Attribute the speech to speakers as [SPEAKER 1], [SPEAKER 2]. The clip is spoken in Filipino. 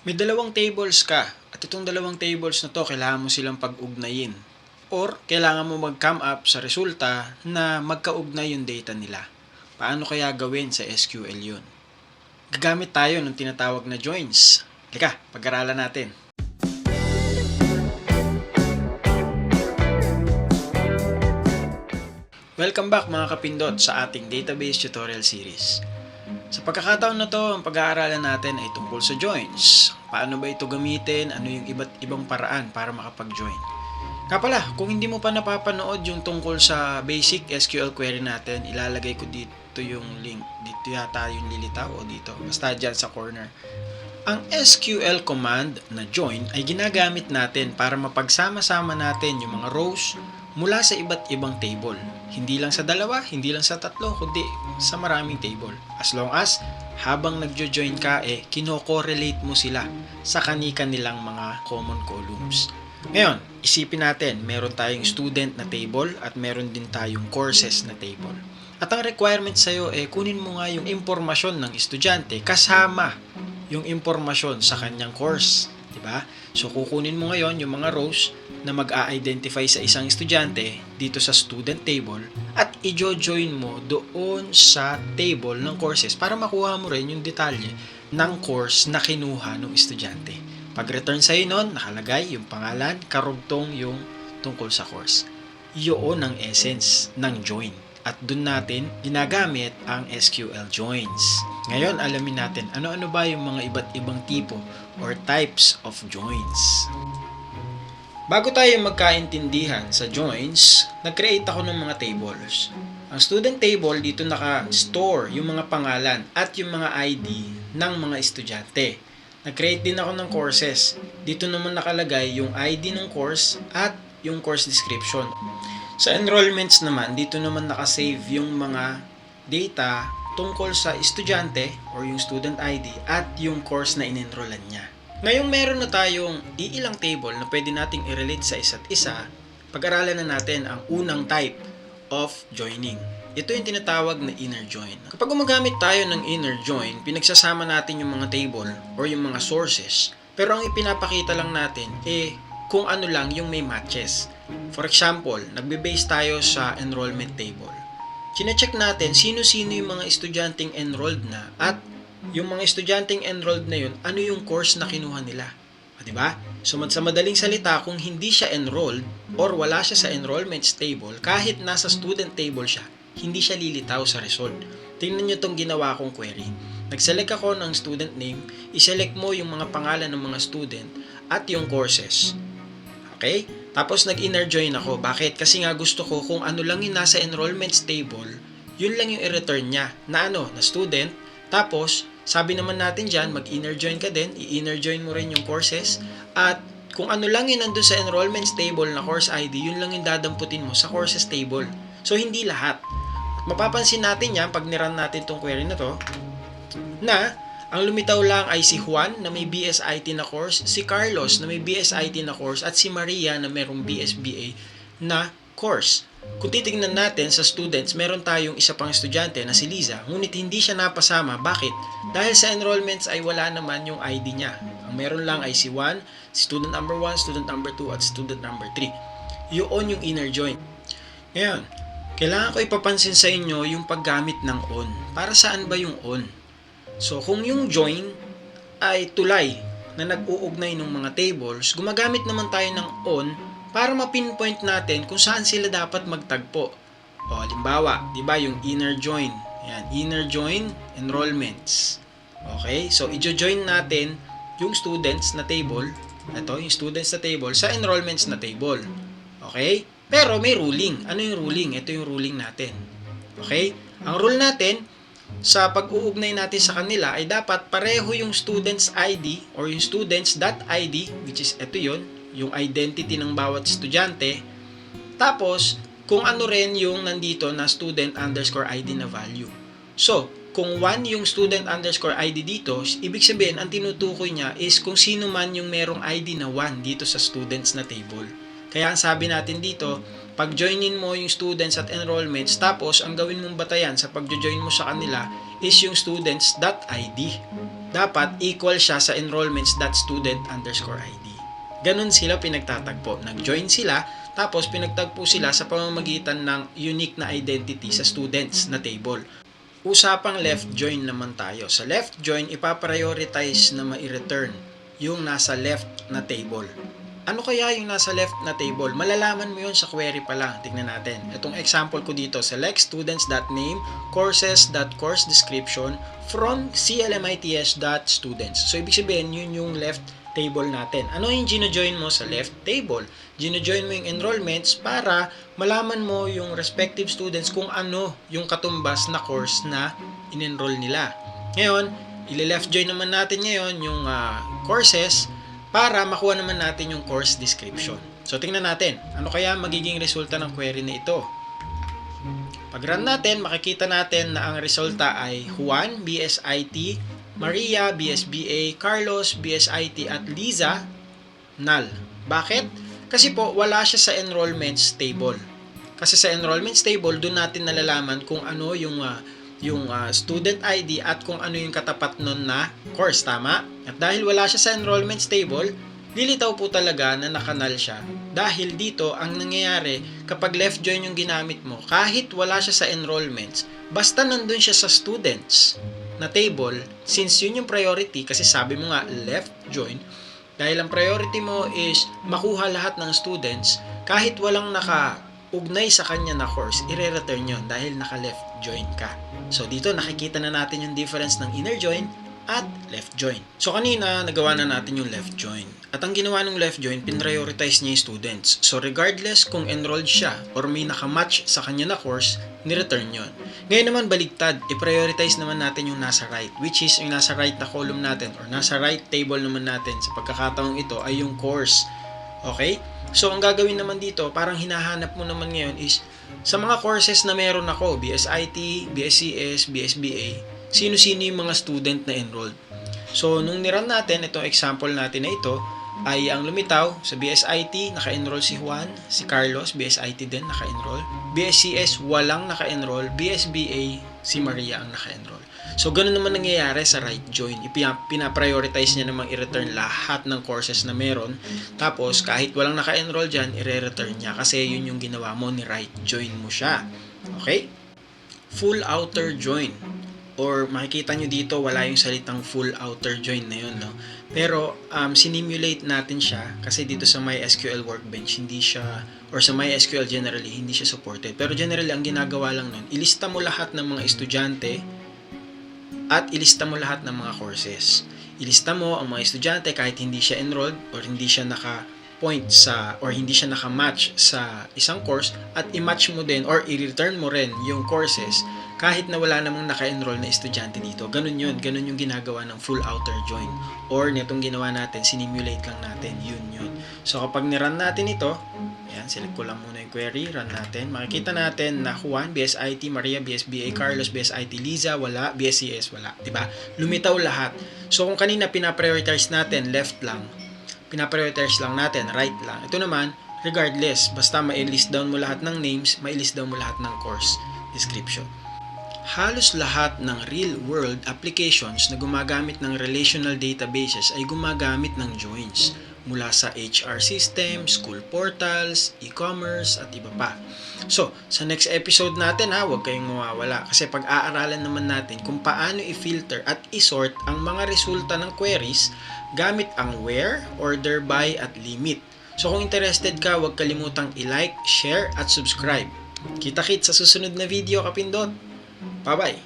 [SPEAKER 1] May dalawang tables ka at itong dalawang tables na to kailangan mo silang pag-ugnayin or kailangan mo mag-come up sa resulta na magkaugnay yung data nila. Paano kaya gawin sa SQL yun? Gagamit tayo ng tinatawag na joins. Halika, pag-aralan natin. Welcome back mga kapindot sa ating database tutorial series. Sa pagkakataon na to, ang pag-aaralan natin ay tungkol sa joins. Paano ba ito gamitin? Ano yung iba't ibang paraan para makapag-join? Pala, kung hindi mo pa napapanood yung tungkol sa basic SQL query natin, ilalagay ko dito yung link. Dito yata yung lilitaw o dito. Basta dyan sa corner. Ang SQL command na join ay ginagamit natin para mapagsama-sama natin yung mga rows mula sa iba't ibang table. Hindi lang sa dalawa, hindi lang sa tatlo, kundi sa maraming table. As long as habang nagjo-join ka, kino-correlate mo sila sa kani-kanilang mga common columns. Ngayon, isipin natin, meron tayong student na table at meron din tayong courses na table. At ang requirement sa'yo, kunin mo nga yung impormasyon ng estudyante kasama yung impormasyon sa kanyang course. Diba? So, kukunin mo ngayon yung mga rows na mag-a-identify sa isang estudyante dito sa student table at i-join mo doon sa table ng courses para makuha mo rin yung detalye ng course na kinuha ng estudyante. Pag-return sa'yo nun, nakalagay yung pangalan, karugtong yung tungkol sa course. Yun ang essence ng join. At dun natin ginagamit ang SQL joins. Ngayon, alamin natin ano-ano ba yung mga iba't ibang tipo or types of joins. Bago tayo magkaintindihan sa joins, nag-create ako ng mga tables. Ang student table, dito naka-store yung mga pangalan at yung mga ID ng mga estudyante. Nag-create din ako ng courses. Dito naman nakalagay yung ID ng course at yung course description. Sa enrollments naman, dito naman nakasave yung mga data tungkol sa estudyante or yung student ID at yung course na in-enrollan niya. Ngayong meron na tayong iilang table na pwede nating i-relate sa isa't isa, pag-aralan na natin ang unang type of joining. Ito yung tinatawag na inner join. Kapag gumagamit tayo ng inner join, pinagsasama natin yung mga table or yung mga sources. Pero ang ipinapakita lang natin kung ano lang yung may matches. For example, nagbe-base tayo sa enrollment table. Chine-check natin sino-sino yung mga estudyanteng enrolled na at yung mga estudyanteng enrolled na yun, ano yung course na kinuha nila. Diba? So, sa madaling salita, kung hindi siya enrolled or wala siya sa enrollments table, kahit nasa student table siya, hindi siya lilitaw sa result. Tingnan nyo itong ginawa kong query. Nag-select ako ng student name, i-select mo yung mga pangalan ng mga student at yung courses. Okay? Tapos nag-inner join ako. Bakit? Kasi nga gusto ko kung ano lang yung nasa enrollments table, yun lang yung i-return niya na na student. Tapos, sabi naman natin dyan, mag-inner join ka din, i-inner join mo rin yung courses, at kung ano lang yun nandun sa enrollments table na course ID, yun lang yung dadamputin mo sa courses table. So, hindi lahat. Mapapansin natin yan pag niran natin tong query na to, na ang lumitaw lang ay si Juan na may BSIT na course, si Carlos na may BSIT na course, at si Maria na mayroong BSBA na course. Kung titignan natin sa students, meron tayong isa pang estudyante na si Liza, ngunit hindi siya napasama. Bakit? Dahil sa enrollments ay wala naman yung ID niya. Ang meron lang ay si Juan, student number 1, student number 2, at student number 3. Yun yung inner join. Ngayon, kailangan ko ipapansin sa inyo yung paggamit ng on. Para saan ba yung on? So, kung yung join ay tulay na nag-uugnay ng mga tables, gumagamit naman tayo ng on para ma-pinpoint natin kung saan sila dapat magtagpo. O, halimbawa, di ba yung inner join? Yan, inner join enrollments. Okay? So, i-join natin yung students na table, ito, yung students na table, sa enrollments na table. Okay? Pero may ruling. Ano yung ruling? Ito yung ruling natin. Okay? Ang rule natin, sa pag-uugnay natin sa kanila ay dapat pareho yung student's ID or yung students.id, which is ito yun, yung identity ng bawat estudyante. Tapos, kung ano rin yung nandito na student underscore ID na value. So, kung 1 yung student underscore ID dito, ibig sabihin, ang tinutukoy niya is kung sino man yung merong ID na 1 dito sa students na table. Kaya ang sabi natin dito, pag joinin mo yung students at enrollments, tapos ang gawin mong batayan sa pag-join mo sa kanila is yung students.id. dapat equal siya sa enrollments.student_id. Ganun sila pinagtatagpo. Nag-join sila, tapos pinagtagpo sila sa pamamagitan ng unique na identity sa students na table. Usapang left join naman tayo. Sa left join, ipaprioritize na ma-return yung nasa left na table. Ano kaya yung nasa left na table? Malalaman mo yun sa query pa lang. Tignan natin. Itong example ko dito, select students.name, courses.course description from clmits.students. So, ibig sabihin, yun yung left table natin. Ano yung gino-join mo sa left table? Gino-join mo yung enrollments para malaman mo yung respective students kung ano yung katumbas na course na in-enroll nila. Ngayon, ile-left join naman natin ngayon yung courses para makuha naman natin yung course description. So, tingnan natin. Ano kaya magiging resulta ng query na ito? Pag run natin, makikita natin na ang resulta ay Juan, BSIT, Maria, BSBA, Carlos, BSIT, at Liza, null. Bakit? Kasi po, wala siya sa enrollments table. Kasi sa enrollments table, doon natin nalalaman kung ano yung student ID at kung ano yung katapat nun na course, tama? At dahil wala siya sa enrollments table, lilitaw po talaga na naka-null siya. Dahil dito, ang nangyayari, kapag left join yung ginamit mo, kahit wala siya sa enrollments, basta nandun siya sa students na table, since yun yung priority, kasi sabi mo nga, left join, dahil ang priority mo is makuha lahat ng students, kahit walang ugnay sa kanya na course, i-return yun dahil naka-left join ka. So, dito nakikita na natin yung difference ng inner join at left join. So, kanina, nagawa na natin yung left join. At ang ginawa ng left join, pinrioritize niya yung students. So, regardless kung enrolled siya or may nakamatch sa kanya na course, ni-return yun. Ngayon naman, baligtad. I-prioritize naman natin yung nasa right, which is yung nasa right na column natin or nasa right table naman natin sa pagkakataong ito ay yung course. Okay? So, ang gagawin naman dito, parang hinahanap mo naman ngayon is, sa mga courses na meron ako, BSIT, BSCS, BSBA, sino-sino yung mga student na enrolled. So, nung niran natin, itong example natin na ito, ay ang lumitaw sa BSIT, naka-enroll si Juan, si Carlos, BSIT din, naka-enroll. BSCS, walang naka-enroll. BSBA, si Maria ang naka-enroll. So, ganun naman nangyayari sa right join. Pina-prioritize niya namang i-return lahat ng courses na meron. Tapos, kahit walang naka-enroll dyan, i-return niya. Kasi yun yung ginawa mo, ni right join mo siya. Okay? Full outer join. Or makikita nyo dito, wala yung salitang full outer join na yun, no? Pero, sinimulate natin siya kasi dito sa MySQL Workbench, hindi siya, or sa MySQL generally, hindi siya supported. Pero generally, ang ginagawa lang nun, ilista mo lahat ng mga estudyante at ilista mo lahat ng mga courses. Ilista mo ang mga estudyante kahit hindi siya enrolled or hindi siya naka-point sa, or hindi siya naka-match sa isang course, at i-match mo din or i-return mo rin yung courses kahit na wala namang naka-enroll na estudyante dito. Ganun yun. Ganun yung ginagawa ng full outer join. Or nitong ginawa natin, sinimulate lang natin. Yun. So kapag nirun natin ito, ayan, select ko lang muna yung query, run natin. Makikita natin na Juan, BSIT, Maria, BSBA, Carlos, BSIT, Liza, wala, BSCS, wala. Diba? Lumitaw lahat. So kung kanina pinaprioritize natin, left lang. Pinaprioritize lang natin, right lang. Ito naman, regardless, basta ma-list down mo lahat ng names, ma-list down mo lahat ng course description. Halos lahat ng real-world applications na gumagamit ng relational databases ay gumagamit ng joins mula sa HR system, school portals, e-commerce, at iba pa. So, sa next episode natin huwag kayong mawawala kasi pag-aaralan naman natin kung paano i-filter at i-sort ang mga resulta ng queries gamit ang where, order by, at limit. So, kung interested ka, huwag kalimutang i-like, share, at subscribe. Kita-kits sa susunod na video, Kapindot! Bye-bye!